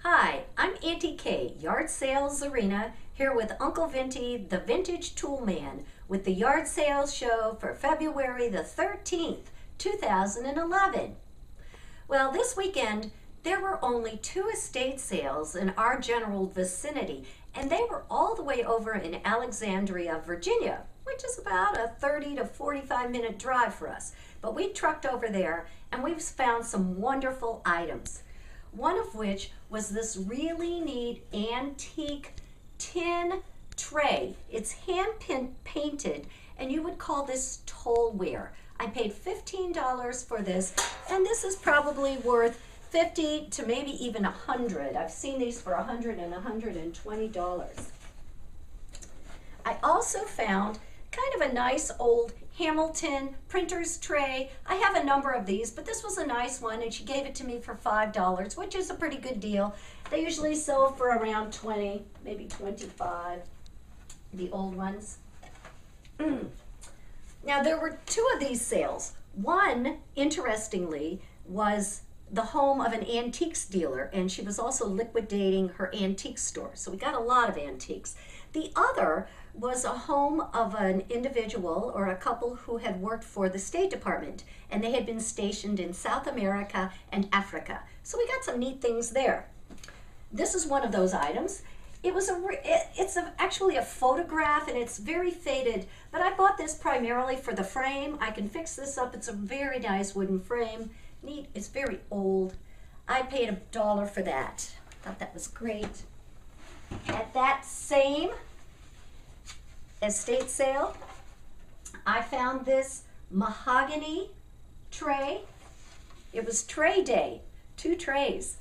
Hi, I'm Auntie Kay, Yard Sales Arena, here with Uncle Vinty, the Vintage Tool Man, with the Yard Sales Show for February the 13th, 2011. Well, this weekend, there were only 2 estate sales in our general vicinity, and they were all the way over in Alexandria, Virginia, which is about a 30 to 45-minute drive for us. But we trucked over there, and we've found some wonderful items. One of which was this really neat antique tin tray. It's hand painted, and you would call this tollware. I paid $15 for this, and this is probably worth $50 to maybe even $100. I've seen these for $100 and $120. I also found kind of a nice old Hamilton printer's tray. I have a number of these, but this was a nice one, and she gave it to me for $5, which is a pretty good deal. They usually sell for around 20, maybe 25, the old ones. Now, there were 2 of these sales. One, interestingly, was the home of an antiques dealer, and she was also liquidating her antique store. So we got a lot of antiques. The other was a home of an individual or a couple who had worked for the State Department, and they had been stationed in South America and Africa. So we got some neat things there. This is one of those items. It's actually a photograph, and it's very faded, but I bought this primarily for the frame. I can fix this up. It's a very nice wooden frame. Neat. It's very old. I paid $1 for that. Thought that was great. At that same estate sale, I found this mahogany tray. It was tray day, 2 trays,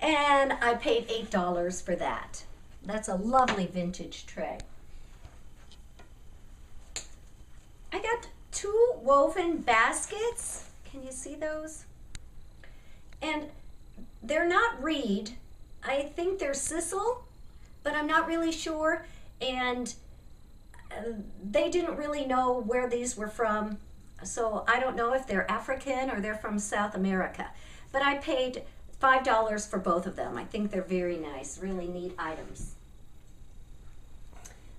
and I paid $8 for that. That's a lovely vintage tray. I got 2 woven baskets. Can you see those? And they're not reed. I think they're sisal, but I'm not really sure. And they didn't really know where these were from, so I don't know if they're African or they're from South America. But I paid $5 for both of them. I think they're very nice, really neat items.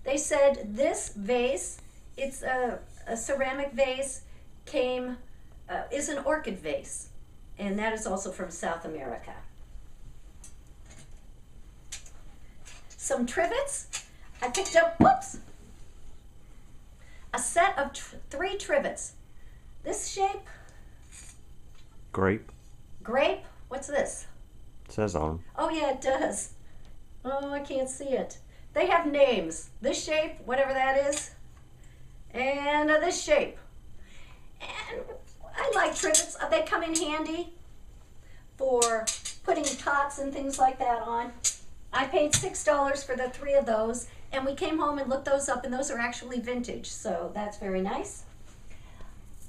They said this vase, it's a ceramic vase, is an orchid vase, and that is also from South America. Some trivets. I picked up, a set of 3 trivets. This shape? Grape. Grape? What's this? It says on. Oh yeah, it does. Oh, I can't see it. They have names. This shape, whatever that is, and this shape. And I like trivets. They come in handy for putting pots and things like that on. I paid $6 for the 3 of those, and we came home and looked those up, and those are actually vintage, so that's very nice.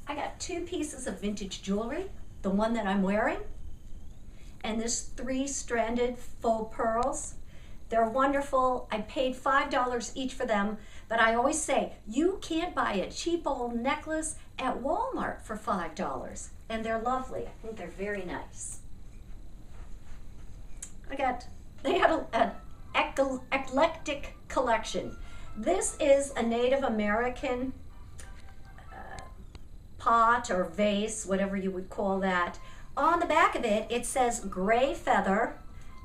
I got 2 pieces of vintage jewelry, the one that I'm wearing, and this 3-stranded faux pearls. They're wonderful. I paid $5 each for them, but I always say, you can't buy a cheap old necklace at Walmart for $5, and they're lovely. I think they're very nice. They had an eclectic collection. This is a Native American pot or vase, whatever you would call that. On the back of it, it says Gray Feather,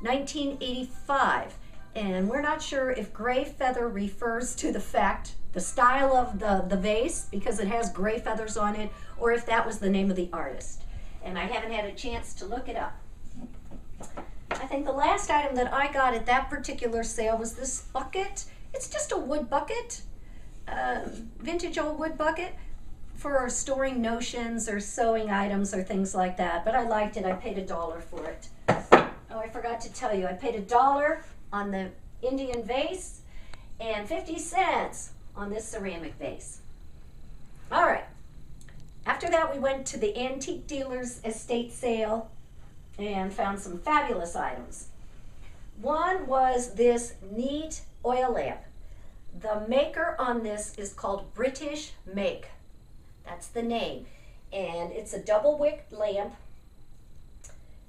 1985. And we're not sure if gray feather refers to the style of the vase, because it has gray feathers on it, or if that was the name of the artist. And I haven't had a chance to look it up. I think the last item that I got at that particular sale was this bucket. It's just a wood bucket, vintage old wood bucket for storing notions or sewing items or things like that. But I liked it. I paid $1 for it. Oh, I forgot to tell you, I paid $1 on the Indian vase and 50 cents on this ceramic vase. All right. After that, we went to the antique dealer's estate sale and found some fabulous items. One was this neat oil lamp. The maker on this is called British Make. That's the name. And it's a double wick lamp.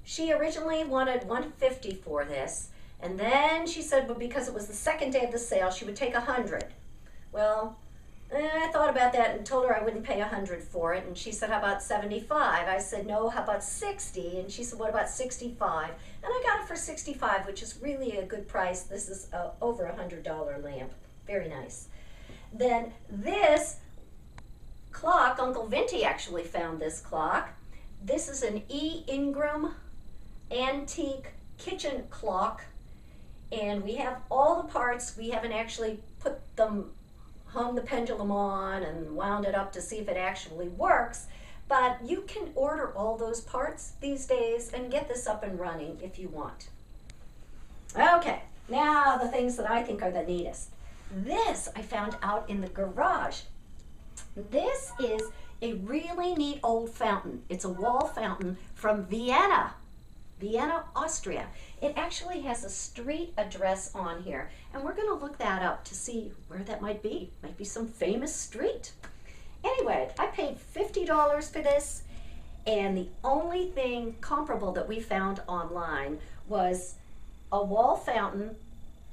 She originally wanted $150 for this, and then she said, well, because it was the second day of the sale, she would take $100. Well, I thought about that and told her I wouldn't pay $100 for it, and she said, how about $75? I said, no, how about $60? And she said, what about $65? And I got it for $65, which is really a good price. This is over $100 lamp. Very nice. Then this clock, Uncle Vinty actually found this clock. This is an E. Ingram antique kitchen clock, and we have all the parts. We haven't actually hung the pendulum on and wound it up to see if it actually works, but you can order all those parts these days and get this up and running if you want. Okay, now the things that I think are the neatest. This I found out in the garage. This is a really neat old fountain. It's a wall fountain from Vienna, Austria. It actually has a street address on here, and we're going to look that up to see where that might be. Might be some famous street. Anyway, I paid $50 for this, and the only thing comparable that we found online was a wall fountain,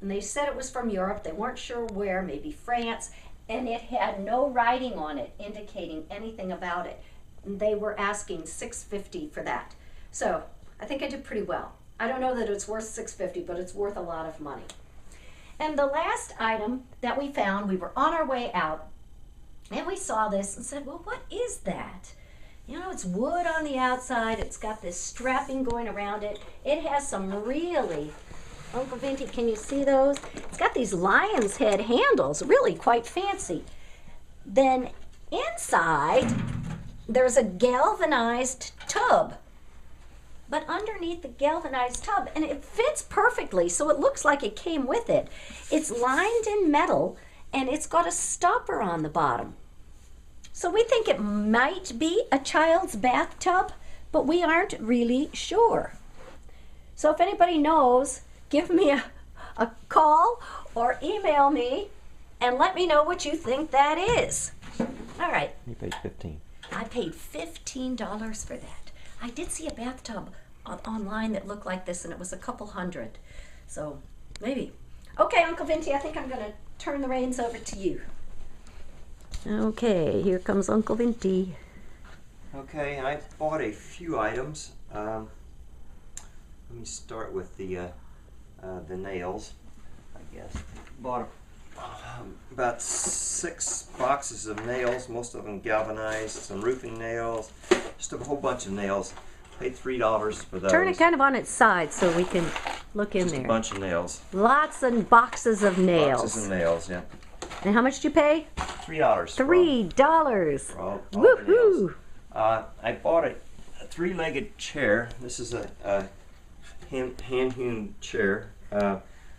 and they said it was from Europe. They weren't sure where, maybe France, and it had no writing on it indicating anything about it. And they were asking $6.50 for that. So I think I did pretty well. I don't know that it's worth $6.50, but it's worth a lot of money. And the last item that we found, we were on our way out, and we saw this and said, well, what is that? You know, it's wood on the outside. It's got this strapping going around it. It has some really, Uncle Vinty, can you see those? It's got these lion's head handles, really quite fancy. Then inside, there's a galvanized tub. But underneath the galvanized tub, and it fits perfectly, so it looks like it came with it. It's lined in metal, and it's got a stopper on the bottom. So we think it might be a child's bathtub, but we aren't really sure. So if anybody knows, give me a call or email me and let me know what you think that is. All right. You paid $15. I paid $15 for that. I did see a bathtub online that looked like this, and it was a couple hundred. So maybe. Okay, Uncle Vinty, I think I'm going to turn the reins over to you. Okay, here comes Uncle Vinty. Okay, I bought a few items. Let me start with the nails, I guess. Bought about 6 boxes of nails, most of them galvanized, some roofing nails, just a whole bunch of nails. Paid $3 for those. Turn it kind of on its side so we can look in just there. A bunch of nails. Lots and boxes of nails. Boxes of nails, yeah. And how much did you pay? $3. $3. For all Woohoo! I bought a 3-legged chair. This is a hand-hewn chair.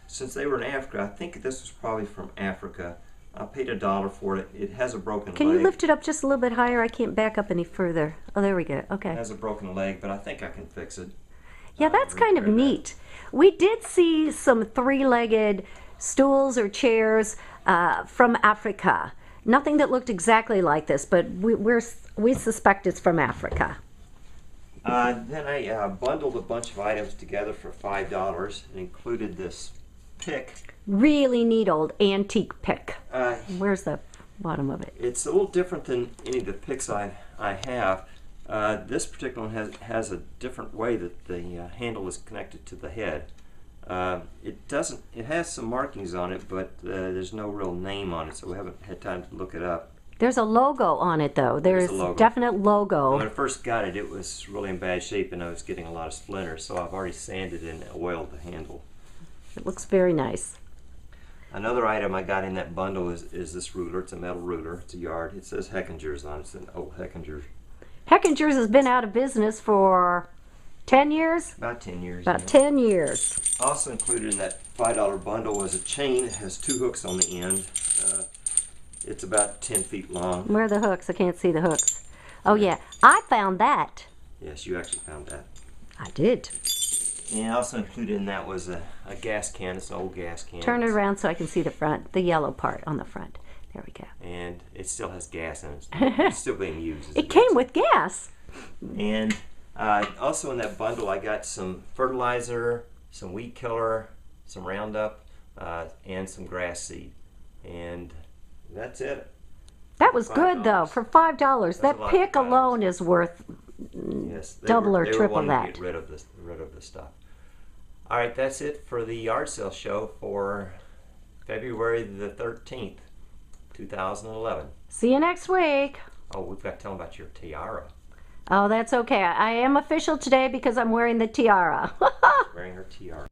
Since they were in Africa, I think this was probably from Africa. I paid $1 for it. It has a broken leg. Can you lift it up just a little bit higher? I can't back up any further. Oh, there we go. Okay. It has a broken leg, but I think I can fix it. Yeah, that's kind of neat. We did see some 3-legged stools or chairs from Africa. Nothing that looked exactly like this, but we suspect it's from Africa. Then I bundled a bunch of items together for $5 and included this pick. Really neat old antique pick. Uh, Where's the bottom of it? It's a little different than any of the picks I have. This particular one has a different way that the handle is connected to the head. It has some markings on it, but there's no real name on it, so we haven't had time to look it up. There's a logo on it, though. There's a definite logo. When I first got it, it was really in bad shape, and I was getting a lot of splinters, so I've already sanded and oiled the handle. It looks very nice. Another item I got in that bundle is this ruler. It's a metal ruler. It's a yard. It says Heckingers on it. It's an old Heckingers. Heckingers has been out of business for 10 years? About 10 years. About 10 years. Also included in that $5 bundle was a chain. It has 2 hooks on the end. It's about 10 feet long. Where are the hooks? I can't see the hooks. Oh, yeah. I found that. Yes, you actually found that. I did. And also included in that was a gas can. It's an old gas can. Turn it around so I can see the front, the yellow part on the front. There we go. And it still has gas in it. It's still being used. It came with gas. And Also in that bundle, I got some fertilizer, some weed killer, some Roundup, and some grass seed. And that's it. That was good though, $5. for $5. That's a That lot pick for $5. alone is worth Yes, double or they were triple wanting to that. get rid of the stuff. All right, that's it for the yard sale show for February the 13th, 2011. See you next week. Oh, we've got to tell them about your tiara. Oh, that's okay. I am official today because I'm wearing the tiara. Wearing her tiara.